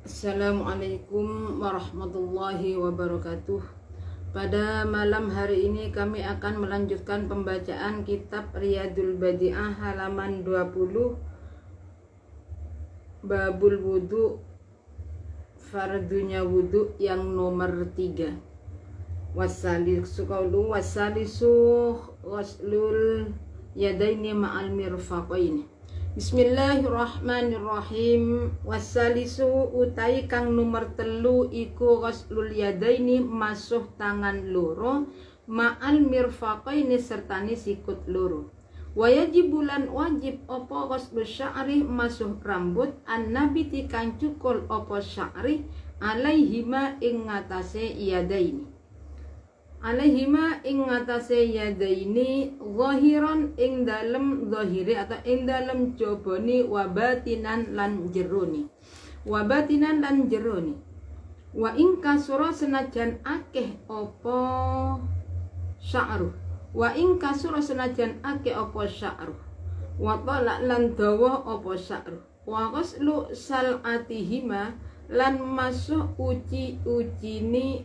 Assalamualaikum warahmatullahi wabarakatuh. Pada malam hari ini kami akan melanjutkan pembacaan kitab Riyadul Badi'ah halaman 20, Babul Wudu, fardunya wudu yang nomor 3. Wassalisu ghuslul yadaini ma'al mirfaqaini. Bismillahirrahmanirrahim. Wassalisu utai kang nomor 3 iku ghuslul yadaini masuh tangan loro ma'al mirfaqaini sertani sikut loro. Wayajibulan wajib opo ghuslu sya'ri masuh rambut annabiti kang cukul opo sya'ri alaihima ing ngatasé yadaini. Alaihima ing ngatasé yadaini zahiran ing dalem zahiri atau ing dalem jabani wabatinan lan jeroni. Wabatinan lan jeroni. Wa ing kasura senajan akeh apa sya'ru. Wa ing kasura senajan akeh apa sya'ru. Wa talak lan dawa apa sya'ru. Wa ghuslu sal'atihima lan masuh uci-ucini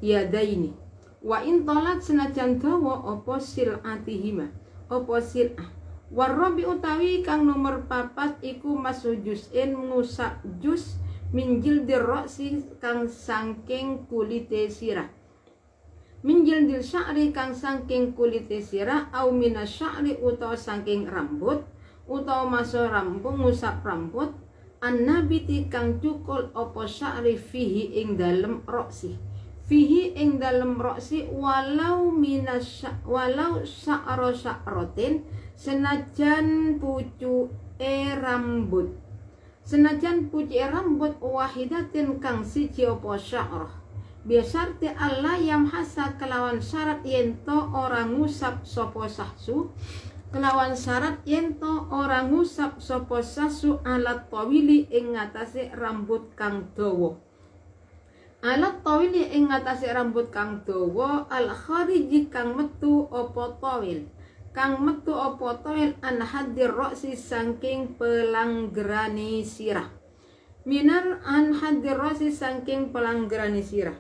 yadaini. Wa in talat senajan dawa apa sil'atihima apa sil'ah. Warabi utawi kang nomor 4 iku masuh juz'in ngusak juz minjil dirroksi kang sangking kulite sirah. Minjil dil sya'ri kang sangking kulite sirah au minas sya'ri utawa sangking rambut utawa masuh rambut ngusak rambut annabiti kang cukul apa sya'ri fihi ing dalem roksi. Fihi ing dalem roksi walau sya'ro sya'rotin senajan pucuke rambut. Senajan pucuke rambut wahidatin kang siji apa sya'roh. Biasarti Allah yang hasa kelawan syarat yento orang ngusap sapa sahsu. Kelawan syarat yento orang ngusap sapa sahsu alat tawili ing ngatasé rambut kang dawa. Alat tawili ing ngatasé rambut kang dawa al khariji kang metu apa tawil. Kang metu apa tawil an hadir roksi saking pelanggerani sirah. Minar an hadir roksi saking pelanggerani sirah.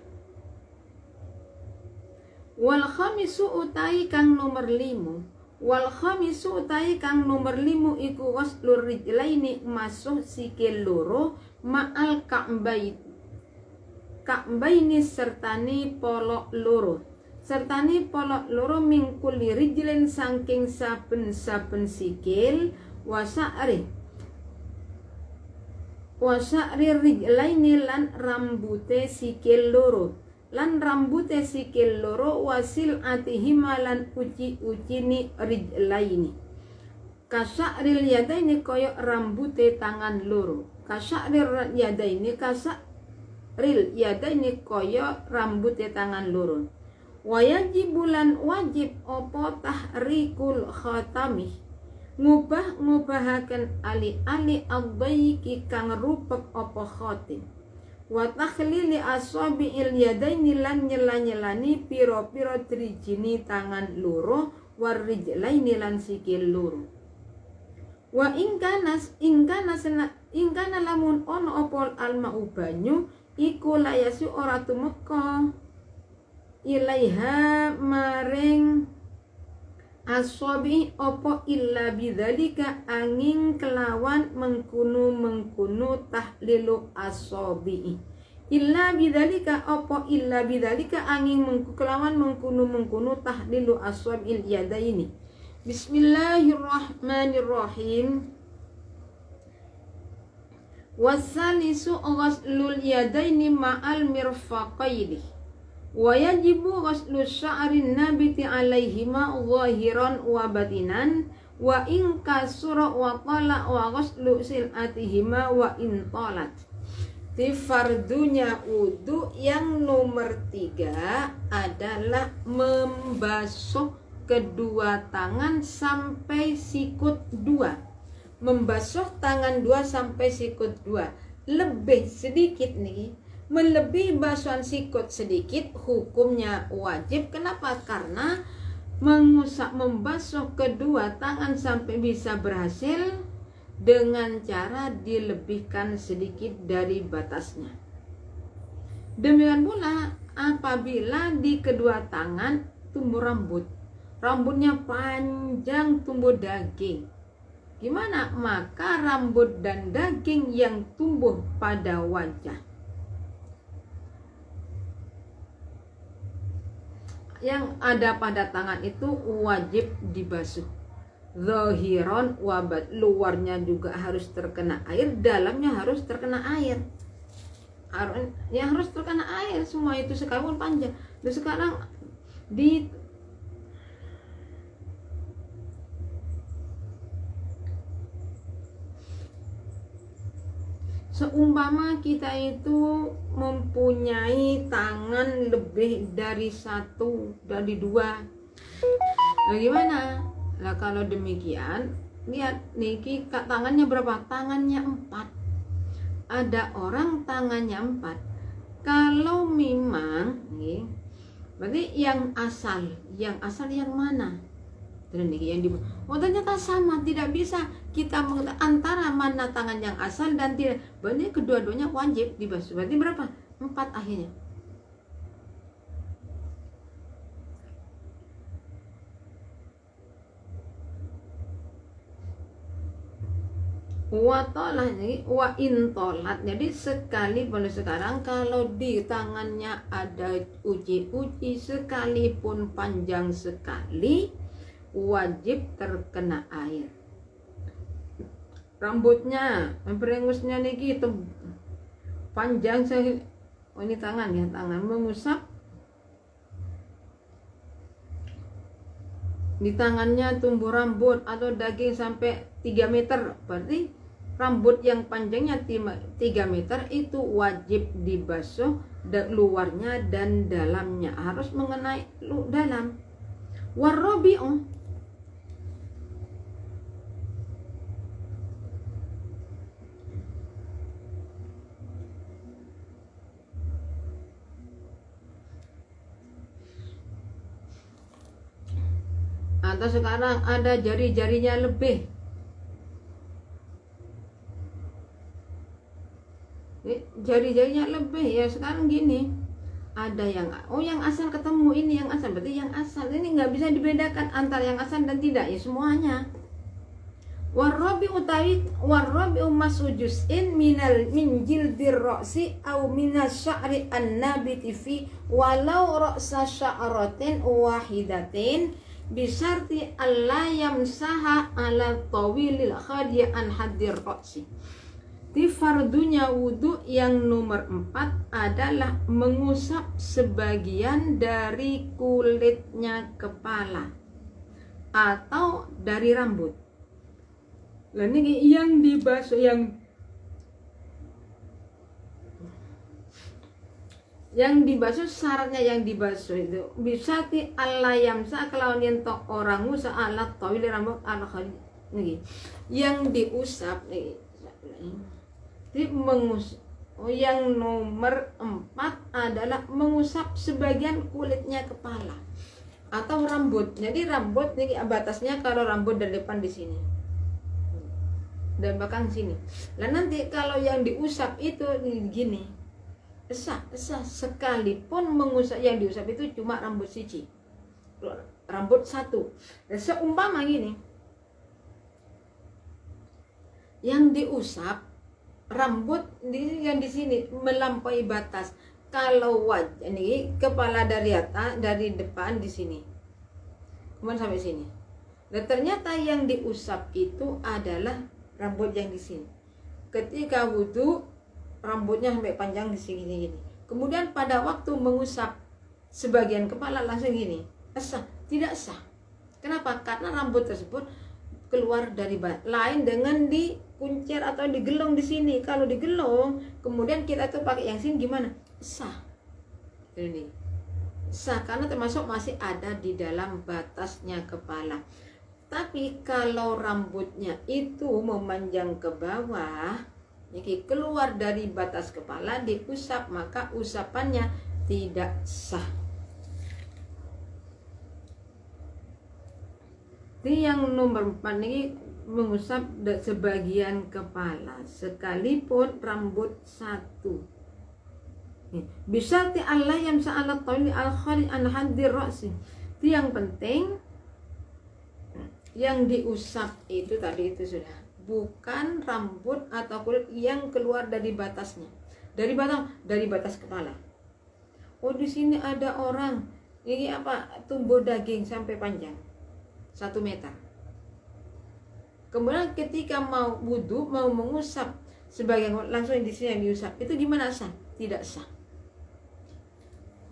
Wal khamisu utai kang nomor 5. Wal khamisu utai kang nomor 5 iku ghuslur rijlaini masuh sikil loro ma'al ka'baini sertani polok loro. Sertani polok loro mingkuli rijlin saking saben-saben sikil wasa'ri rijlaini lan rambute sikil loro. Lan rambute sikil loro wasil atihima lan uci-ucini rijlaini. Kasya'ril yadaini koyok rambute tangan loro. Kasya'ril yadaini ril yadaini koyo rambutnya tangan loro. Wayajibulan wajib opo tahrikul khatami ngubahaken ali-ali abdaiki kang rupek opo khatim. Wa takhlili asabi'il yadaini lan nyela-nyelani piro-piro trijini tangan loro warijlaini lan sikil loro. Wa ingkana lamun ono opol alma ubanyu iku layasu ora tumeka ilaiha maring asobi opo illa bidzalika angin kelawan mengkunu tahlilu asobi illa bidzalika opo illa bidzalika angin kelawan mengkunu tahlilu asobil yadaini. Bismillahirrahmanirrahim. Wassalisu ghuslul yadaini ma'al mirfaqaini. Wayajibu ghuslu sya'rin nabiti alaihima zahiran wa batinan wa in kasura wa tala wa ghuslu sil'atihima wa in talat. Di fardunya wudu yang nomor 3 adalah membasuh kedua tangan sampai sikut 2. Membasuh tangan 2 sampai sikut 2. Lebih sedikit nih, melebihi basuhan sikut sedikit hukumnya wajib. Kenapa? Karena membasuh kedua tangan sampai bisa berhasil dengan cara dilebihkan sedikit dari batasnya. Demikian pula apabila di kedua tangan tumbuh rambut, rambutnya panjang, tumbuh daging, gimana? Maka rambut dan daging yang tumbuh pada wajah yang ada pada tangan itu wajib dibasuh. Zahiron wabat, luarnya juga harus terkena air, dalamnya harus terkena air. Yang harus terkena air semua itu sekalipun panjang. Dan sekarang di seumpama kita itu mempunyai tangan lebih dari satu, dari dua, nah gimana? Nah kalau demikian, lihat niki tangannya berapa? Tangannya 4. Ada orang tangannya 4. Kalau memang nih, berarti yang asal yang mana? Dan niki yang oh ternyata sama, tidak bisa kita mengetahui antara mana tangan yang asal dan tidak. Berarti kedua-duanya wajib dibasuh. Berarti berapa? 4 akhirnya. Watolah ini wa intolat. Jadi sekali pada sekarang kalau di tangannya ada uci-uci sekalipun panjang sekali, wajib terkena air. Rambutnya, berengusnya niki itu panjang ini tangan ya, tangan mengusap di tangannya tumbuh rambut atau daging sampai 3 meter, berarti rambut yang panjangnya 3 meter itu wajib dibasuh luarnya dan dalamnya, harus mengenai dalam. Warrobi'u, atau sekarang ada jari-jarinya lebih. Jari-jarinya lebih ya sekarang gini. Ada yang yang asal ketemu, ini yang asal, berarti yang asal ini nggak bisa dibedakan antara yang asal dan tidak ya semuanya. Warrobi masujus'in min jildir ra'si au minas sya'ri an-nabiti fi walau ra'sa sya'ratin wahidatin bisarti alla yamsaha ala tawilil khadiya an hadir ra'si. Di fardunya wudhu yang nomor 4 adalah mengusap sebagian dari kulitnya kepala atau dari rambut. Lah ini yang dibasuh, yang dibasuh, syaratnya yang dibasuh itu bisa ti alayamsa kelawan ento orang usah alat tawil rambut ala khali nih yang diusap nih yang nomor 4 adalah mengusap sebagian kulitnya kepala atau rambut. Jadi rambut ini batasnya kalau rambut dari depan di sini dan belakang sini. Lah nanti kalau yang diusap itu gini, sah sekalipun mengusap, yang diusap itu cuma rambut siji, rambut 1. Dan seumpama gini, yang diusap rambut yang di sini melampaui batas. Kalau wajah ini kepala dari atas, dari depan di sini, kemudian sampai sini. Dan ternyata yang diusap itu adalah rambut yang di sini. Ketika wudhu rambutnya sampai panjang di sini gini. Kemudian pada waktu mengusap sebagian kepala langsung gini. Sah? Tidak sah. Kenapa? Karena rambut tersebut keluar dari lain dengan dikuncir atau digelong di sini. Kalau digelong, kemudian kita tuh pakai yang sini gimana? Sah. Ini sah karena termasuk masih ada di dalam batasnya kepala. Tapi kalau rambutnya itu memanjang ke bawah, jadi keluar dari batas kepala, diusap, maka usapannya tidak sah. Ini yang nomor 4 ini mengusap sebagian kepala sekalipun rambut satu. Bisa Allah yang sa'alat tawli al-khali an hadir ra'si. Itu yang penting, yang diusap itu tadi itu sudah bukan rambut atau kulit yang keluar dari batasnya, dari batas kepala. Oh, di sini ada orang ini tumbuh daging sampai panjang 1 meter. Kemudian ketika mau wudhu, mau mengusap sebagian langsung di sini yang diusap, itu gimana sah? Tidak sah.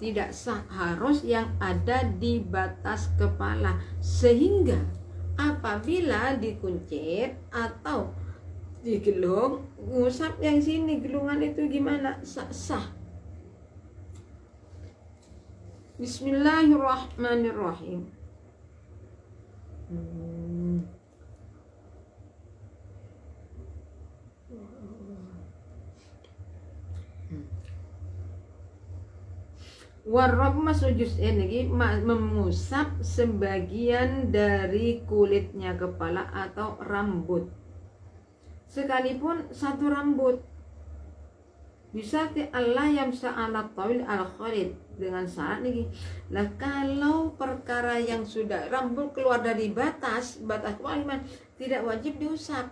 Tidak sah, harus yang ada di batas kepala. Sehingga apabila dikuncit atau digelung, ngusap yang sini gelungan itu gimana? Sah. Bismillahirrahmanirrahim. Warab masujus ini mengusap sebagian dari kulitnya kepala atau rambut, sekalipun satu rambut. Bisa Allah yang sa'alat tawil al-khalid, dengan syarat nih lah, kalau perkara yang sudah rambut keluar dari batas kepala tidak wajib diusap.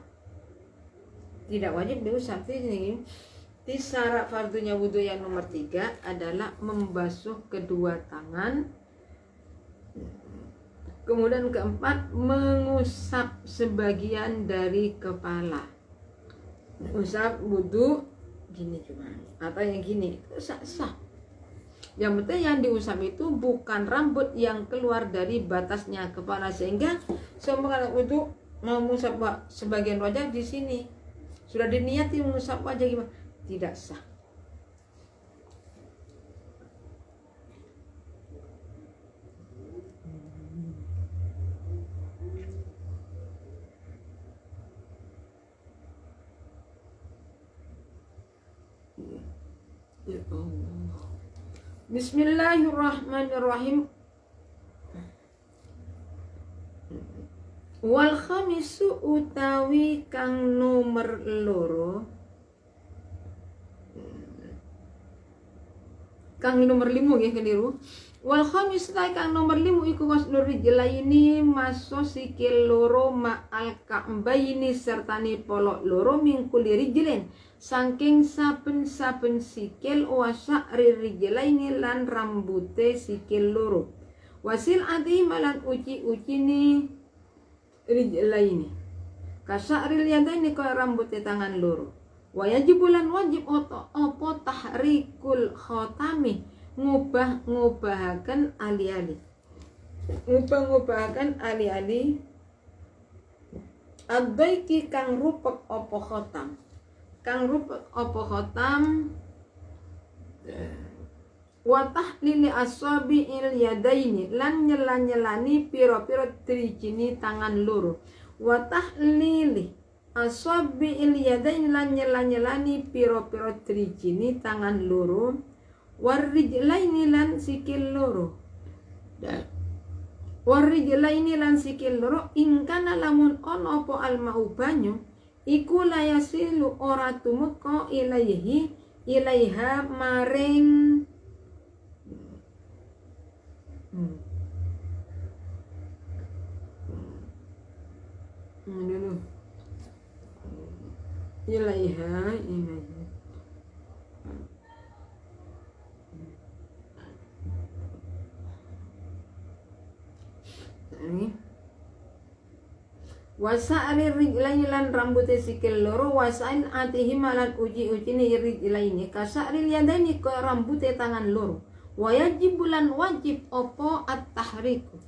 Di syarat fardunya wudhu yang nomor 3 adalah membasuh kedua tangan. Kemudian keempat, mengusap sebagian dari kepala. Usap wudhu gini cuma, atau yang gini itu sah. Yang penting yang diusap itu bukan rambut yang keluar dari batasnya kepala, sehingga semua wudhu mau mengusap sebagian wajah di sini sudah diniati mengusap wajah gimana? Tidak sah. Ya Allah. Bismillahirrahmanirrahim. Wal khamisu utawi kang nomor loro, kang nomor 5 ya keliru. Wal khamis kang nomor 5 iku wasnur rijlaini maso sikil loro ma'al ka'baini sertane polok loro mingkul rijlen saking saben-saben sikil wasa rijlaini lan rambute sikil loro. Wasil ati malan uci-ucini rijlaini kasa'ril yadaini kaya rambute tangan loro. Wajibulan wajib opo tahrikul khotami ngubahaken ali-ali addaiki kang rupek opo khotam wa tahlili asabi'il yadaini lan nyelani piro-piro trijini tangan loro. Wa tahlili asabi'il yadaini lan nyelani piro-piro trijini tangan loro. Warrijlaini lan sikil loro. Warrijlaini lan sikil loro ingkana lamun ono apa alma'u banyu iku layasilu ora tumeka ilaiha maring ilaiha wasa'ri rijlaini lan rambute sikil loro wasa'in atihim lan uji-ujine rijlaini kasa'ri yadaini ka rambute tangan loro. Wajib bulan wajib opo at-tahriku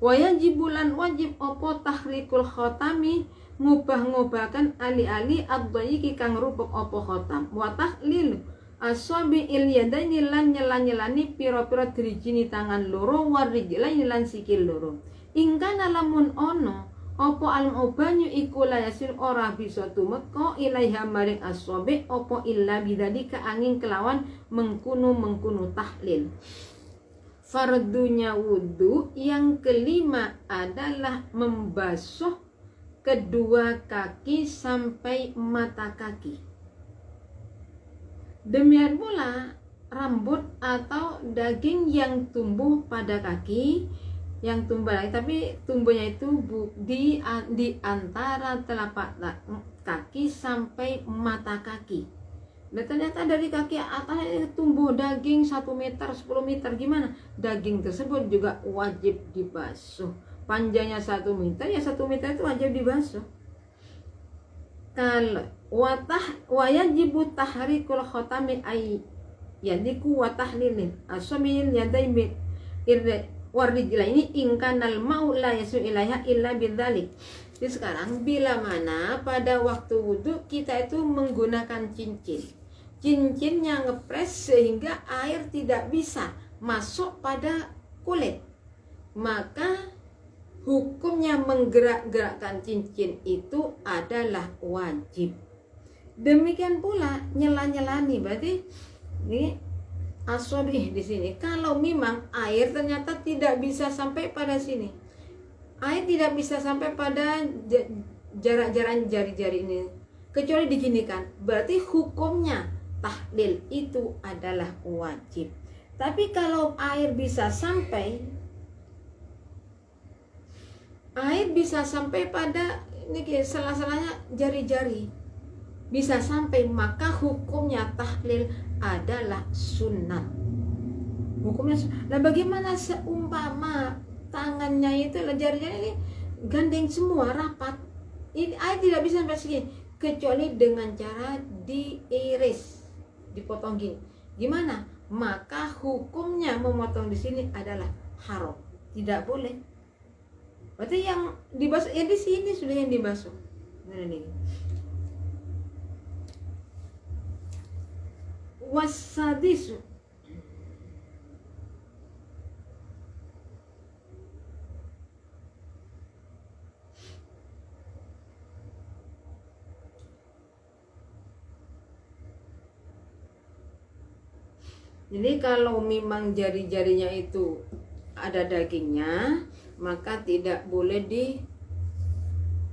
wajib opo tahrikul khotami ngubah-ngubahkan ali-ali ad-dayiki kang rupuk opo khotam wa tahlil asabi il yadaini lan nyelani pira-pira drijini tangan loro warijlaini lan sikil loro. Ingkana lamun ono opo almu banyu iku layasil ora bisa tumeka ilaiha maring asabi opo illa bidalika angin kelawan mengkunu tahlil. fardunya wudhu yang kelima adalah membasuh kedua kaki sampai mata kaki. Demikian pula rambut atau daging yang tumbuh pada kaki, yang tumbuh lagi, tapi tumbuhnya itu di antara telapak kaki sampai mata kaki. Dan ternyata dari kaki atas tumbuh daging 1 meter, 10 meter, gimana? Daging tersebut juga wajib dibasuh. Panjangnya 1 meter, ya 1 meter itu wajib dibasuh. Kalau wajibu tahrikul khotami ay yadiku wa tahlilin asamil yadaimi warijla ini ingkanal mau la yasu ilaiha illa bidzalik. Jadi sekarang bila mana pada waktu wudhu kita itu menggunakan cincinnya ngepres sehingga air tidak bisa masuk pada kulit, maka hukumnya menggerak-gerakkan cincin itu adalah wajib. Demikian pula nyela-nyelani, berarti ini asobi di sini. Kalau memang air ternyata tidak bisa sampai pada sini, air tidak bisa sampai pada jarak-jarak jari-jari ini, kecuali diginikan, berarti hukumnya tahlil itu adalah wajib. Tapi kalau air bisa sampai pada ini salah-salahnya jari-jari bisa sampai, maka hukumnya tahlil adalah sunat. Hukumnya nah bagaimana seumpama tangannya itu jari-jari ini gandeng semua rapat, ini air tidak bisa sampai segini kecuali dengan cara diiris, dipotong gini. Gimana? Maka hukumnya memotong di sini adalah haram, tidak boleh. Berarti yang dibasuh ya di sini sudah yang dibasuh. Ini. Wasadisu jadi kalau memang jari-jarinya itu ada dagingnya, maka tidak boleh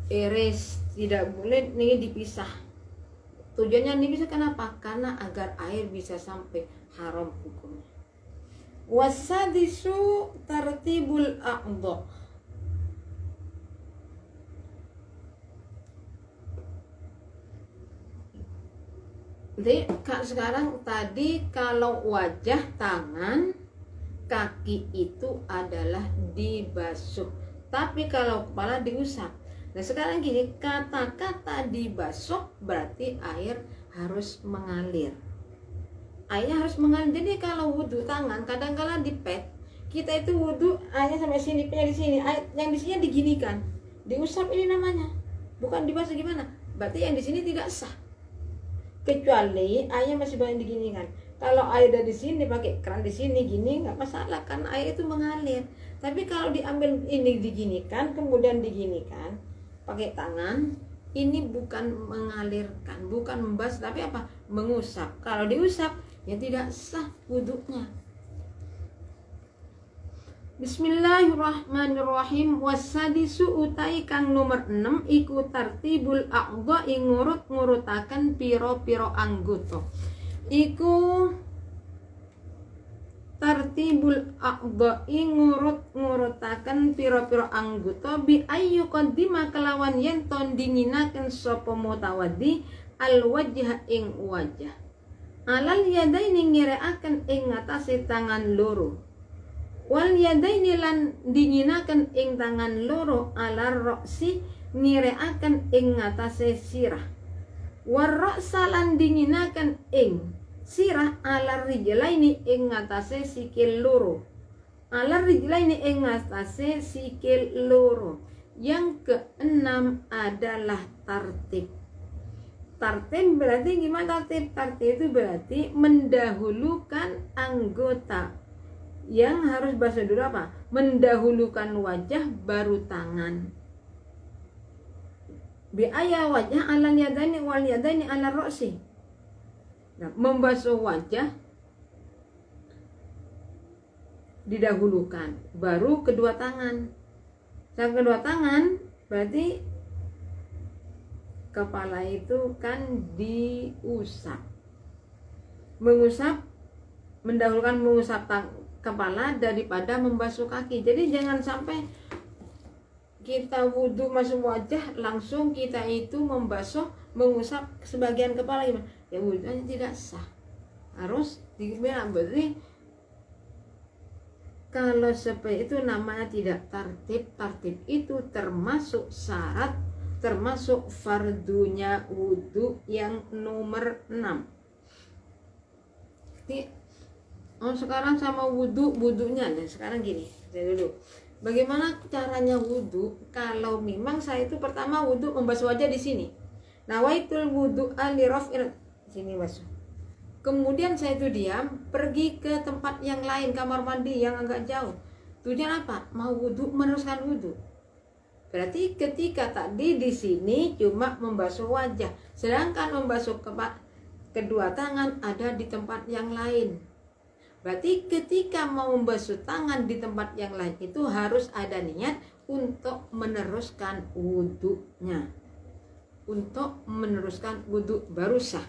diiris, tidak boleh nih dipisah. Tujuannya dipisah kenapa? Karena agar air bisa sampai, haram hukumnya. Wasadisu tartibul a'dha. Jadi sekarang tadi kalau wajah, tangan, kaki itu adalah dibasuh, tapi kalau kepala diusap. Nah sekarang gini, kata-kata dibasuh berarti air harus mengalir. Airnya harus mengalir. Jadi kalau wudhu tangan, kadang-kala di pet, kita itu wudhu airnya sampai sini, punya di sini, air yang di sini diginikan, diusap, ini namanya bukan dibasuh. Gimana? Berarti yang di sini tidak sah, kecuali airnya masih banyak diginikan. Kalau air dari sini pakai keran di sini gini nggak masalah, kan air itu mengalir. Tapi kalau diambil ini diginikan, kemudian diginikan pakai tangan, ini bukan mengalirkan, bukan membasuh, tapi apa? Mengusap. Kalau diusap ya tidak sah wudhunya. Bismillahirrahmanirrahim. Wasadisu utai kang nomor 6 iku tartibul a'dha ing ngurut-ngurutaken pira-pira anggota. Iku tartibul a'dha ing ngurut-ngurutaken pira-pira anggota bi ayyu qaddima kelawan yen ton dinginaken sapa mutawaddi al wajha ing wajah. Alal yadaini ngirekaken ing ngatasé tangan loro. Wal yadaini lan dinginaken ing tangan loro alar roksi ngirekaken ing ngatasé sirah. War roksa lan dinginaken ing sirah alar rijlaini ing ngatasé sikil loro. Alar rijlaini ing ngatasé sikil loro. Yang keenam adalah tartib. Tartib berarti gimana tartib? Tartib itu berarti mendahulukan anggota. Yang harus bahasa dulu apa? Mendahulukan wajah baru tangan. Biaya wajah alal yadaini wal yadaini ala roksi. Nah, membasuh wajah didahulukan, baru kedua tangan. Yang kedua tangan berarti kepala itu kan diusap. Mengusap, mendahulukan mengusap kepala daripada membasuh kaki. Jadi jangan sampai kita wudhu masuk wajah langsung kita itu membasuh, mengusap sebagian kepala. Ya wudhunya tidak sah. Harus dibilang berarti kalau seperti itu namanya tidak tertib. Tertib itu termasuk syarat, termasuk fardunya wudhu yang nomor 6. Sekarang sama wudhunya. Nah sekarang gini, saya dulu. Bagaimana caranya wudhu? Kalau memang saya itu pertama wudhu membasuh wajah di sini. Nawaitul wudhu alirafil sini basuh. Kemudian saya itu diam, pergi ke tempat yang lain, kamar mandi yang agak jauh. Tujuan apa? Mau wudhu, meneruskan wudhu. Berarti ketika tadi di sini cuma membasuh wajah, sedangkan membasuh kedua tangan ada di tempat yang lain. Berarti ketika mau membasuh tangan di tempat yang lain itu harus ada niat untuk meneruskan wudhunya. Untuk meneruskan wudhu baru sah.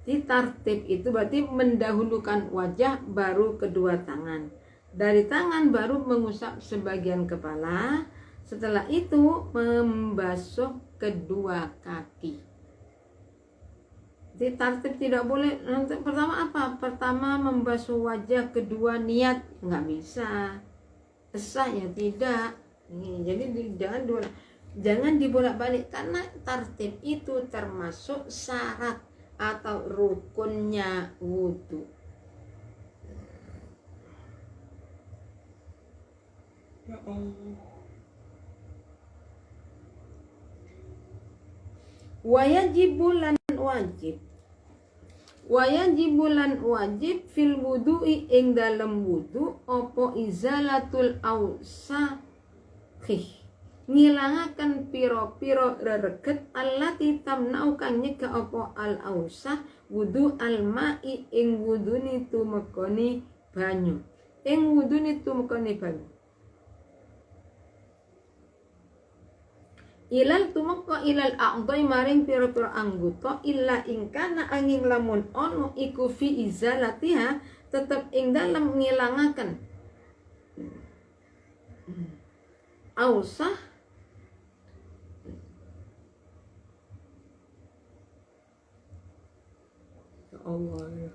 Di tartib itu berarti mendahulukan wajah baru kedua tangan. Dari tangan baru mengusap sebagian kepala. Setelah itu membasuh kedua kaki. Di tartib tidak boleh. Pertama apa? Pertama membasuh wajah, kedua niat. Nggak bisa. Sah ya tidak. Jadi jangan dibolak-balik karena tartib itu termasuk syarat atau rukunnya wudhu. Ya Allah. Wajibulan wajib fil wudu'i ing dalam wudhu opo izalatul awsakih ngilangaken piro-piro rereget allati tamna'u kang nyegah apa al ausah wudu al ma'i ing wudune tumekoni banyu ilal tumeka ilal a'dhai maring piro-piro anggota illa ingkana angin lamun ono iku fi izalatiha tetep ing dalem ngilangaken ausah Allah ya.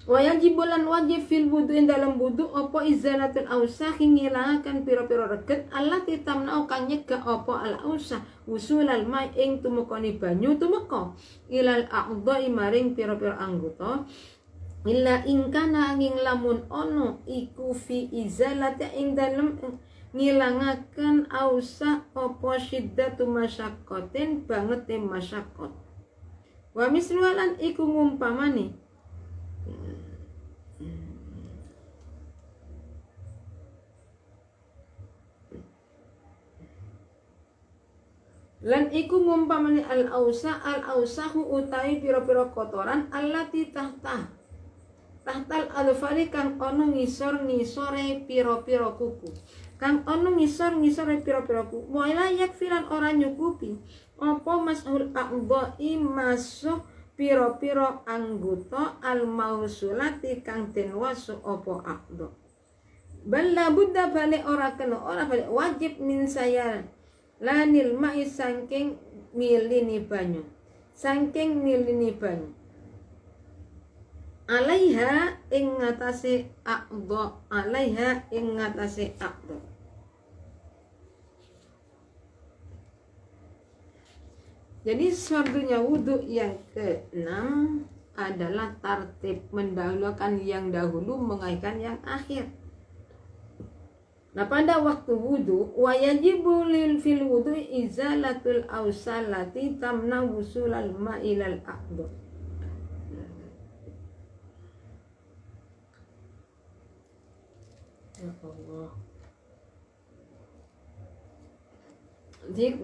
Wajibulan wajib fil wudu dalam wudu apa izalatul ausah ngilangaken pira-pira reget allati tamna'u kang nyegah apa al ausah usulal ma ing tumekani banyu tumeka ilal a'dha'i maring pira-pira anggota illa ingkana ing lamun ono iku fi izalati ing dalem ngilangaken ausah apa syiddatu masyaqqatin banget masyaqqat wa mislulan iku ngumpamane lan iku ngumpamane al ausahu utawi pira-pira kotoran allati tahtal alfari kang ono ngisore pira-pira kuku kang ono ngisore pira-pira kuku wala yakfilan ora nyukupi apa mashul a'dha'i masuh pira-pira anggota al mausulati kang den wasu apa a'dha balla budda balik ora balik wajib min saya lanil ma'i saking milini banyu alaiha ing ngatasé a'dha jadi fardunya wudhu yang ke-6 adalah tartib mendahulukan yang dahulu mengakhirkan yang akhir. Nah pada waktu wudhu wajibu lil fil wudhu izalatul awsalati tamna wusulal ma'ilal a'dha. Ya Allah. Jadi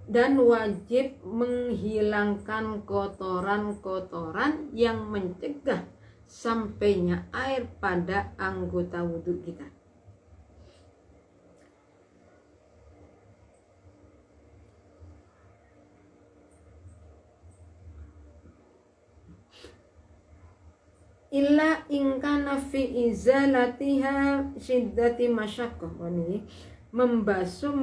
dan wajib menghilangkan kotoran-kotoran yang mencegah sampainya air pada anggota wudhu kita. Illa ingkana fi izalatiha syiddati masyaqqah. Ini membasuh,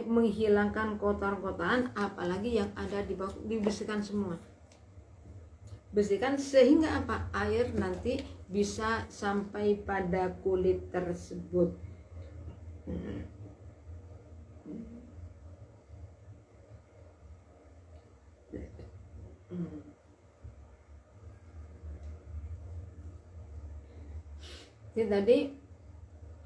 menghilangkan kotoran-kotoran, apalagi yang ada di bawah, dibersihkan semua. Bersihkan sehingga apa? Air nanti bisa sampai pada kulit tersebut. Jadi tadi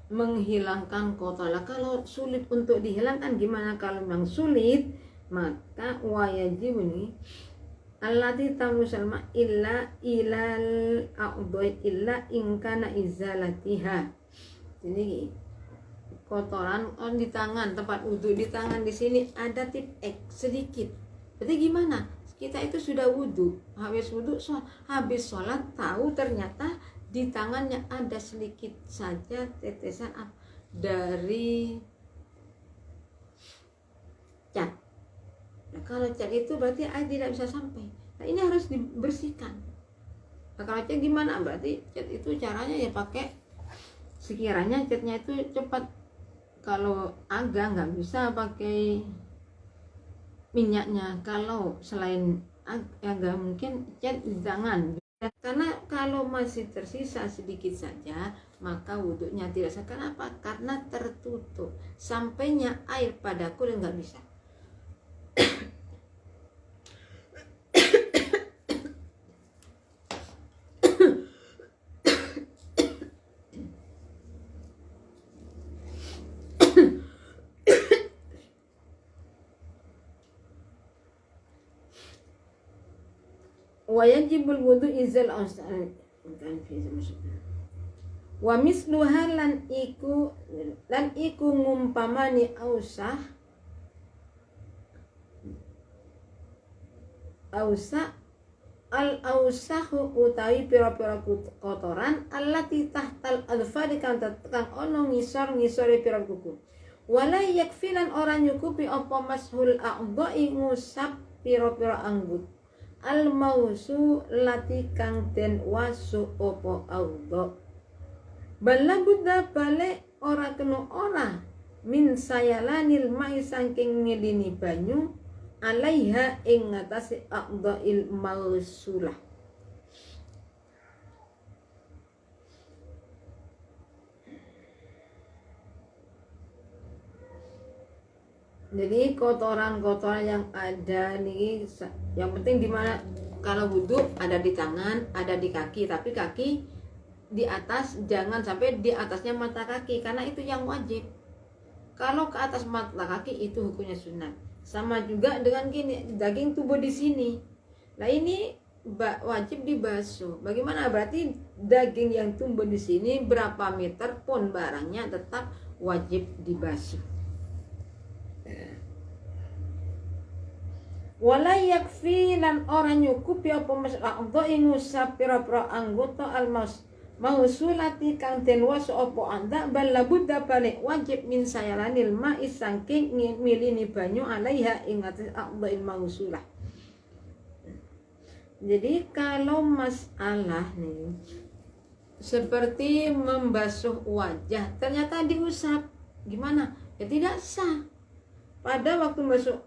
menghilangkan kotoran. Kalau sulit untuk dihilangkan gimana? Kalau memang sulit, maka wajib ini allati tamusalma illa ilal a'dhai illa ingkana izalatiha. Jadi kotoran di tangan, tempat wudhu di tangan di sini ada tip X sedikit. Berarti gimana? Kita itu sudah wudhu, habis sholat tahu ternyata di tangannya ada sedikit saja tetesan dari cat. Nah, kalau cat itu berarti air tidak bisa sampai. Nah, ini harus dibersihkan. Nah, kalau cat gimana? Berarti cat itu caranya ya pakai, sekiranya catnya itu cepat. Kalau agak nggak bisa pakai minyaknya. Kalau selain agak mungkin cat di tangan. Karena kalau masih tersisa sedikit saja, maka wudhunya tidak sah. Kenapa? Karena tertutup. Sampainya air pada kulit nggak bisa. Wajibul wudu izal ausal wa misluha lan iku ngumpamani ausah al ausahu utawi pira-pira kotoran allati tahtal adfari kang ono ngisor-ngisore pira kuku. Wala yakfilan orang nyukupi apa mashul a'dha'i ngusap pira-pira anggut. Al mausu lati kang den wasu opo audho bala buddha balik ora kena ora min sayalanil mai saking ngilini banyu alaiha ing ngatasi audhoil mausulah. Jadi kotoran-kotoran yang ada nih, yang penting di mana? Kalau wudhu ada di tangan, ada di kaki, tapi kaki di atas, jangan sampai di atasnya mata kaki, karena itu yang wajib. Kalau ke atas mata kaki itu hukumnya sunat. Sama juga dengan gini, daging tubuh di sini. Nah ini wajib dibasuh. Bagaimana? Berarti daging yang tumbuh di sini berapa meter pun barangnya tetap wajib dibasuh. Wala yakfi lan ora nyukupi apa masalah ngusap pira-pira anggota mausulati kang den wasu apa anda bal labudda balik wajib min sayalanil ma'i saking milini banyu alaiha ing atas aqdail mausulah. Jadi kalau masalah nih seperti membasuh wajah ternyata diusap, gimana? Ya tidak sah. Pada waktu membasuh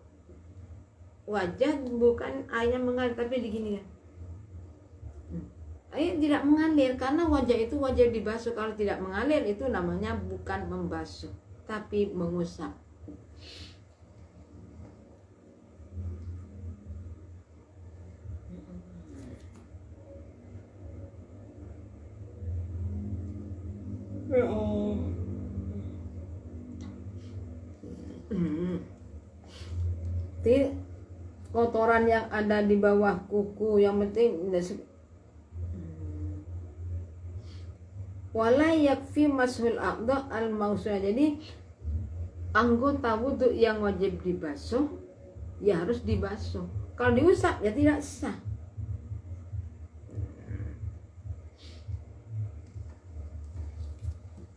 wajah bukan airnya mengalir tapi digini kan. Air tidak mengalir karena wajah itu wajib dibasuh. Kalau tidak mengalir itu namanya bukan membasuh tapi mengusap. Jadi kotoran yang ada di bawah kuku yang penting wala yakfi mashul aqda al mausulah. Jadi anggota wudhu yang wajib dibasuh ya harus dibasuh. Kalau diusap ya tidak sah.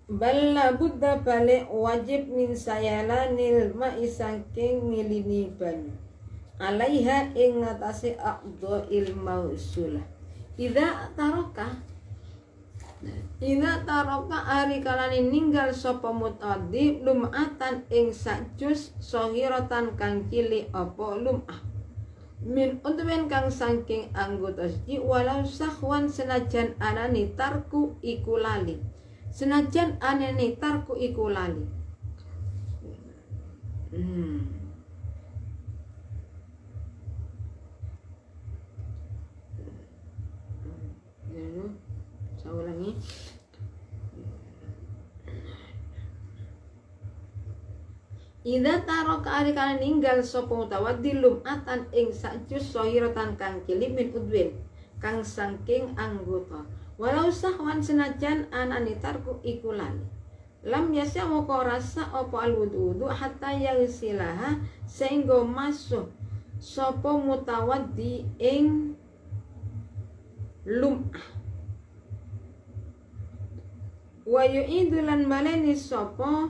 Balla buddha balik wajib min sayalanil ma'i saking ngilini banyu alaiha ing ngatasi aqdha'il mausulah. Idza taroka ari kalane ninggal sapa mutaddi lum'atan ing sajus sohiratan kang cilik apa lum'ah min udwen kang saking anggota iki walau sahwan senajan anani tarku iku lali. Senajan anane tarku iku lali. Saya ulangi. Idza taraka ari kana ninggal sapa mutawaddi lum'atan ing sajus sohiratan kang cilik min udwin kang saking anggota. Walau sahwan senajan anani tarku iku lali. Lam yasya moko rasa apa alwudu hatta yagsilaha sehingga masuk sapa mutawaddi ing lum'ah. Wa yu'idu lan baleni sapa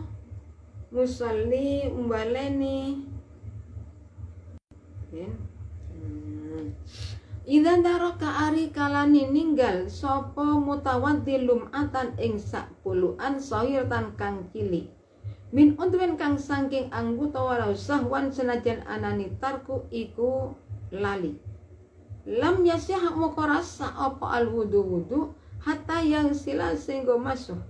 musalli baleni Idza daraka ari kalani ninggal sapa mutawaddi lum'atan ing sakpuluhan sahiratan kang cilik min udwen kang saking anggota walau sahwan senajan anani tarku iku lali. Lam yasih moko rasa apa alwudu hatta yang sila sehingga masuk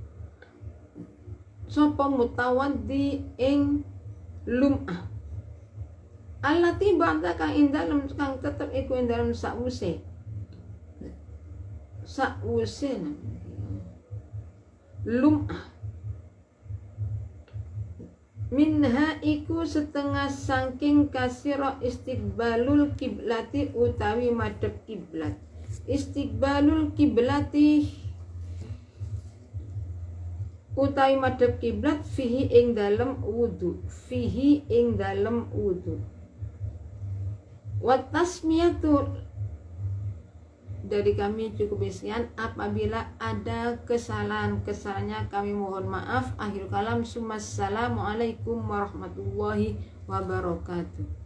sapa mutawaddi ing lum'ah allati ba'da kang indalem kang tetep iku indalem sakwuse lum'ah minha iku setengah saking kasira istiqbalul kiblati utawi madhep kiblat. Istiqbalul kiblati utawi madhep kiblat fihi ing dalem wudu. Wa tasmiyatu, dari kami cukup sekian. Apabila ada kesalahan-kesalahannya kami mohon maaf. Akhir kalam, assalamualaikum warahmatullahi wabarakatuh.